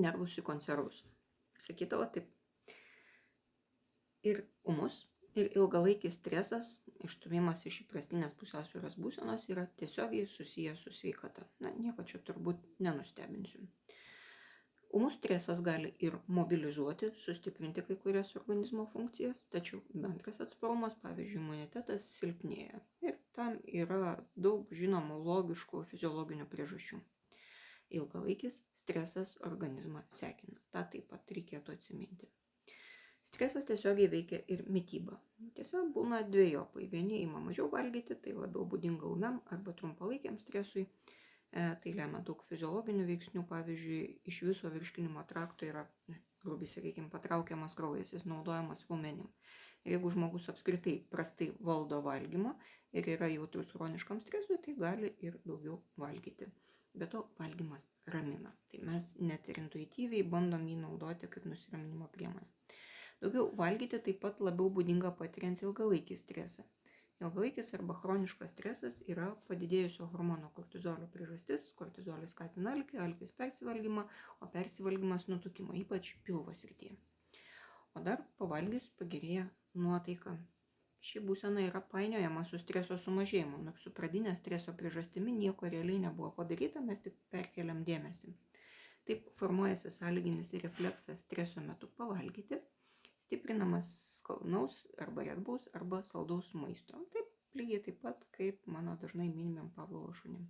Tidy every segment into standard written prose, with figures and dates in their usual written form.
nervus į konservus. Sakydavo taip. Ir ūmus, ir ilgalaikis stresas, išstūmimas iš įprastinės pusiausvyros būsenos yra tiesiogiai susijęs su sveikata. Nieko čia turbūt nenustebinsiu. Ūmus stresas gali ir mobilizuoti, sustiprinti kai kurias organizmo funkcijas, tačiau bendras atsparumas, pavyzdžiui, imunitetas silpnėja. Ir tam yra daug žinomų logiškų fiziologinių priežasčių. Ilgalaikis stresas organizmą sekina. Ta taip pat reikėtų atsiminti. Stresas tiesiogiai veikia ir mitybą. Tiesa, būna dvejopai. Vieni ima mažiau valgyti, tai labiau būdinga ūmiam arba trumpalaikiam stresui. Tai lemia daug fiziologinių veiksnių, pavyzdžiui, iš viso virškinimo trakto yra, grubiai sakykime, patraukiamas kraujas, jis naudojamas raumenim. Ir jeigu žmogus apskritai prastai valdo valgymą ir yra jautrus chroniškam stresui, tai gali ir daugiau valgyti. Be to, valgymas ramina. Tai mes net ir intuityviai bandom jį naudoti kaip nusiraminimo priemonę. Daugiau valgyti taip pat labiau būdinga patiriant ilgalaikį stresą. Ilgalaikis arba chroniškas stresas yra padidėjusio hormono kortizolio priežastis. Kortizolis skatina alkį, alkis persivalgymą, o persivalgymas nutukimą, ypač pilvo srityje. O dar pavalgius pagerėja nuotaika. Ši būsena yra painiojama su streso sumažėjimu, nors su pradinė streso priežastimi nieko realiai nebuvo padaryta, mes tik perkeliam dėmesį. Taip formuojasi sąlyginis refleksas streso metu pavalgyti, stiprinamas skanaus arba riebaus arba saldaus maisto. Taip, lygiai taip pat kaip mano dažnai minimam Pavlovo šunim.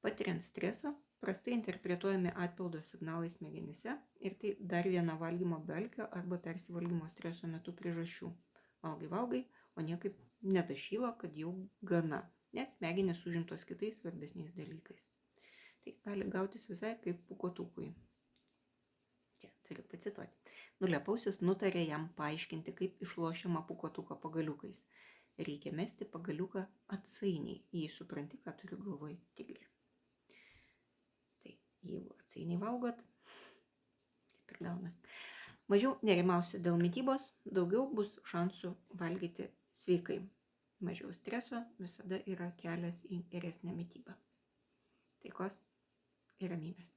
Patiriant stresą, prastai interpretuojami atpildo signalai smegenyse ir tai dar viena valgymo be alkio arba persivalgymo streso metu priežasčių. Valgai, o niekaip nedašyla, kad jau gana, nes smegenys užimtos kitais svarbesniais dalykais. Tai gali gautis visai kaip pūkuotukui. Čia turiu pacituoti. Nuliapausis nutarė jam paaiškinti, kaip išlošiama pūkuotuko pagaliukais. Reikia mesti pagaliuką atsainiai, jei supranti, ką turiu galvoj tigrė. Tai jeigu atsainiai valgot, taip ir gaunas. Mažiau nerimausi dėl mitybos, daugiau bus šansų valgyti sveikai. Mažiau streso visada yra kelias į geresnę mitybą. Taikos ir ramybės.